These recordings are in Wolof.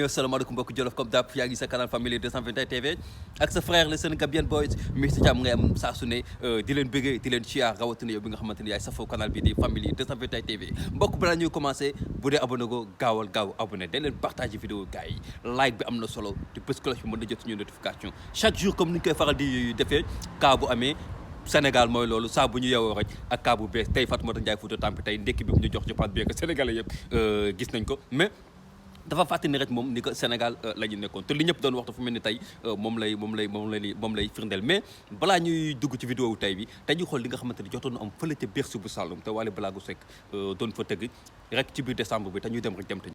Assalamualaikum mbokk Jolof comme d'hab yaa ngi sa canal Family 221 TV ak sa frère le Sénégambien Boys Mister Thiam ngay am saa su ne di leen bëggee di leen ciar rawatina yow bi nga xamante ni yaay safoo canal bi di Family 221 TV mbokk balaa ñuy commencé bu dee abonné go gaawal gaaw abonné dañ leen partager vidéo gars yi like bi am na solo di bës cloche bi mën na jot suñu notification chaque jour comme ni ñu koy faral di defee cas bu amee Sénégal mooy loolu saa bu ñu yeewoo rek ak cas bu bees tey Fatoumata Ndiaye Fouta Tampi tey ndekki bi mu ñu jox je pense bien que sénégalais yëpp gis nañ ko mais dafa fàttali ni rek moom ni que Sénégal la ñu nekkoon te li ñëpp doon wax dafa mel ni tey moom lay firndeel mais balaa ñuy dugg ci vidéo tey bi tey ñu xool li nga xamante ni jotoon na am fële ca Bercy bu Saloum te Wally Ballago Seck doon fa tëgg rek ci biir décembre bi te ñuy dem rek dem te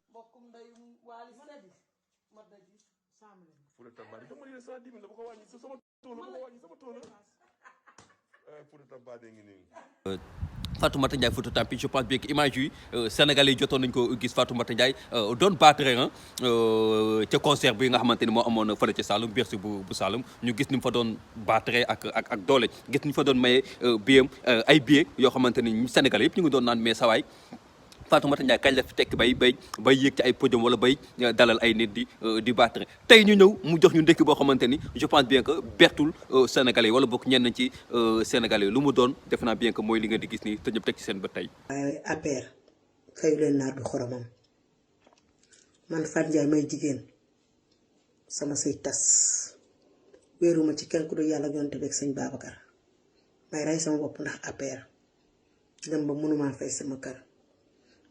Fatoumata Ndiaye Fouta Tampi je pense bien que image yi Sénégalais yi jotoon nañu ko gis Fatoumata Ndiaye doon battre ca concert bi nga xamante ni moo amoon fële ca Saloum Bercy bu Saloum ñu gis ni mu fa doon battre ak doole gis ni mu fa doon maye ay billets yoo xamante ni Sénégalais yëpp ñu ngi doon naan mais sawaay Fatoumata Ndiaye kañ la fi tekk bay yéeg ci ay podium wala bay dalal ay nit di battre tey ñu ñëw mu jox ñu ndekki boo xamante ni je pense bien que bertul Sénégalais wala bokk ñenn ci Sénégalais lu mu doon def naa bien que mooy li nga di gis nii te ñëpp teg ci seen bët tey. waaye APR fayu leen naar bi xoromam man Fatou Ndiaye may jigéen sama sëy tas wéeruma ci kenn ku dul yàlla yonte beeg sëñ Babacar may rey sama bopp ndax APR dem ba mënumaa fay sama kër.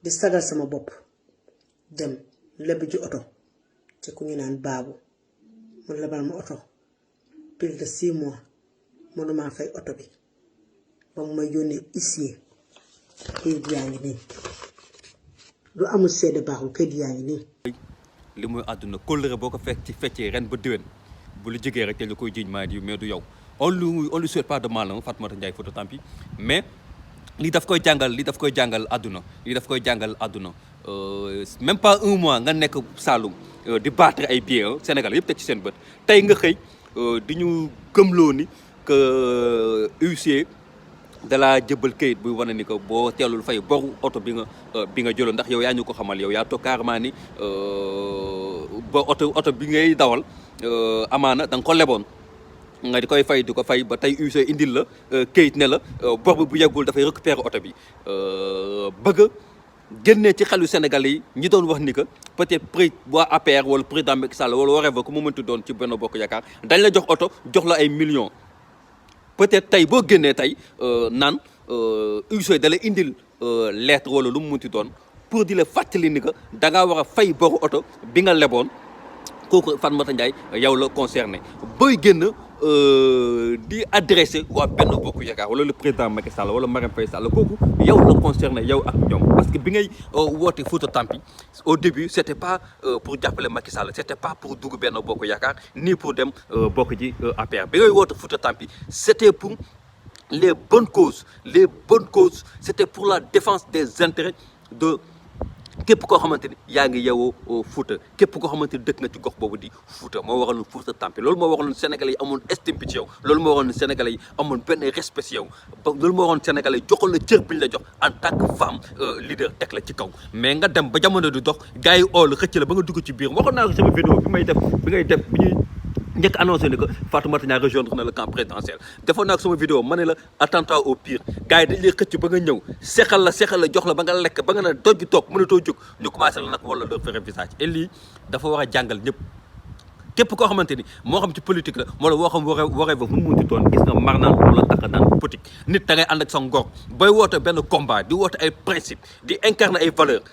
di sagal sama bopp dem lebb ji oto ci ku ñu naan baabu mu lebal ma oto plus de 6 mois mënuma fay oto bi ba mu may yónnee huissier kayit yaa ngi nii lu amul seede baaxul kayit yaa ngi nii. li muy àdduna kóllëre boo ko fekk ci feccee ren ba déwén bu lu jegee rek te la koy jiiñ maa di mais du yow on lui souhaite pas de mal Fatoumata Ndiaye Fouta Tampi mais. li daf koy jàngal àdduna même pas 1 mois nga nekk Saloum di battre ay billets Sénégal yëpp teg ci seen bët tey nga xëy di ñu gëmloo ni que huissier da laa jëbal kayit buy wane ni que boo teelul fay boru oto bi nga jëloon ndax yow yaa ñu ko xamal yow yaa toog carrément ni ba oto bi ngay dawal amaana da nga ko leboon. nga di koy fay di ko fay ba tey UC indil la kayit ne la bor bi bu yeggul dafay récupérer oto bi bëgg a génnee ci xelu Sénégalais yi ñi doon wax ni que peut-être waa APR wala président Macky Sall wala waree ba ku mu mënti doon ci Benno Bokk Yaakaar dañ la jox oto jox la ay millions peut-être tey boo génnee tey naan UC da la indil lettre wala lu mu mënti doon pour di la fàttali ni que da ngaa war a fay boru oto bi nga leboon kooku Fatoumata Ndiaye yow la concerné booy génn. di adressé waa Benno Bokk Yaakaar wala le président Macky Sall wala Marème Faye Sall kooku yow la concerné yow ak ñoom parce que bi ngay woote Fouta Tampi au début c' était pas pour jàppale Macky Sall c' était pas pour dugg Benno Bokk Yaakaar ni pour dem bokk ji APR bi ngay woote Fouta Tampi c' était pour les bonnes causes c' était pour la défense des intérêts de képp koo xamante ni yaa ngi yeewoo Fouta képp koo xamante ni dëkk na ci gox boobu di Fouta moo waraloon Fouta Tampi loolu moo waraloon Sénégalais yi amoon estime ci yow loolu moo waraloon Sénégalais yi amoon benn respect ci yow loolu moo waraloon Sénégalais yi joxoon la cër bi ñu la jox en tant que femme leader teg la ci kaw mais nga dem ba jamono di dox gars yi ool xëcc la ba nga dugg ci biir waxoon naa ko sama vidéo bi ngay def bi ñuy njëkk annoncé ni que Fatoumata Ndiaye rejoindre na le camp présidentiel defoon naa ko sama vidéo ma ne la attentat au pire gars yi dañ lay xëcc ba nga ñëw seexal la jox la ba nga lekk ba nga ne doj toog mënatoo jóg ñu commencé la nag wala leur faire visage et lii dafa war a jàngal ñëpp képp koo xamante ni moo xam ci politique la wala woo xam waree ba fu mu munti doon gis nga mar naan wala takk naan politique nit da ngay ànd ak sa ngor booy woote benn combat di woote ay principe di incarner ay valeurs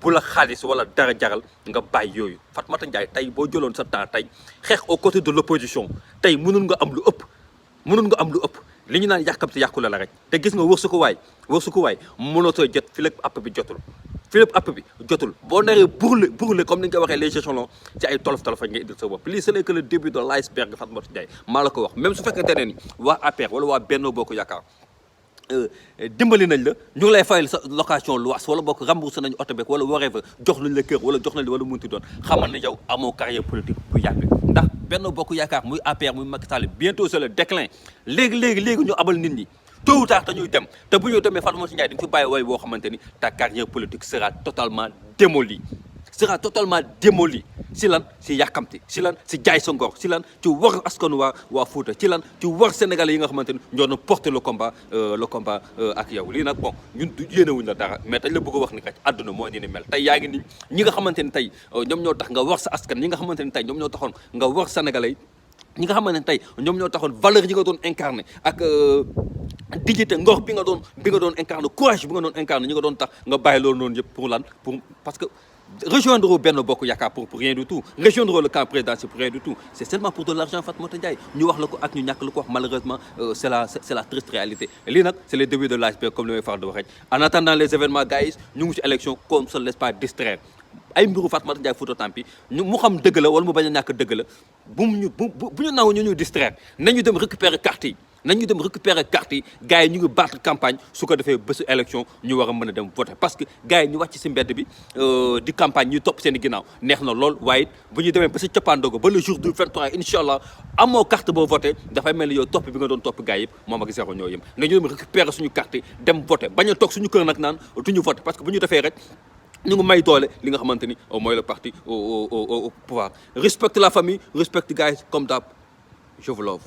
bu la xaalis wala dara jaral nga bàyyi yooyu Fatoumata Ndiaye tey boo jëloon sa temps tey xeex aux côtés de l' opposition tey mënul nga am lu ëpp li ñu naan yàkkamti yàqule la rek te gis nga wër su ko waay mënatoo jot fi lépp app bi jotul boo naree brûler comme ni nga ko waxee les échelons ci ay tolof nga indil sa bopp lii ce n'est que le début de l' iceberg Fatoumata Ndiaye maa la ko wax même su fekkente ne ni waa APR wala waa Benno Bokk Yaakaar dimbali nañ la ñu ngi lay fayal sa location luwaas wala bokk remboursé nañu oto beeg wala waree fa jox nañ la kër wala jox nañ la wala munti doon xamal ne yow amoo carrière politique bu yàgg ndax Benno Bokk Yaakaar muy APR muy Macky Sall bientôt c'est le déclin léegi ñu abal nit ñi tôt ou tard dañuy dem te bu ñu demee Fatoumata Ndiaye dañu fi bàyyi way boo xamante ni ta carrière politique sera totalement démolie sera totalement démoli si lan si yàkkamti si lan si jaay sa ngor si lan ci war askan waa Fouta ci lan ci war Sénégalais yi nga xamante ni ñoo doon porter le combat ak yow lii nag bon ñun yéenewuñ la dara mais dañ la bëgg a wax ni kat àdduna moo ni mel tey yaa ngi ni ñi nga xamante ni tey ñoom ñoo tax nga war sa askan ñi nga xamante ni tey ñoom ñoo taxoon nga war Sénégalais ñi nga xamante ne tey ñoom ñoo taxoon valeur yi nga doon incarné ak dignité ngor bi nga doon incarné courage bi nga doon incarné ñi nga doon tax nga bàyyi loolu noonu yëpp pour lan parce que rejoindre Benno Bokk Yaakaar pour rien du tout rejoindre le camp présidentiel pour rien du tout c'est seulement pour de l'argent Fatoumata Ndiaye ñu wax la ko ak ñu ñàkk la ko wax malheureusement c'est la triste réalité lii nag c'est le début de l'iceberg comme li may faral di wax rek en attendant les événements gars ñu ngi ci élection qu'on ne se laisse pas distraire ay mbiru Fatoumata Ndiaye Fouta Tampi mu xam dëgg la wala mu bañ a ñàkk dëgg la bu ñu naw ñu distraire nañu dem récupérer carte yi gars yi ñu ngi battre campagne su ko defee bésu élection ñu war a mën a dem voter parce que gars yi ñu wàcc si mbedd bi di campagne ñu topp seen i ginnaaw neex na lool waaye it bu ñu demee ba si cappaandogo ba le jour du 23 incha allah amoo carte boo voté dafay mel ni yow topp bi nga doon topp gars yëpp moom ak zéro ñoo yëm nga ñu dem récupérer suñu carte yi dem voter bañ a toog suñu kër nag naan duñu voter parce que bu ñu defee rek ñu ngi may doole li nga xamante ni mooy le parti au pouvoir respecte la famille respecte gars comme d'hab je vous love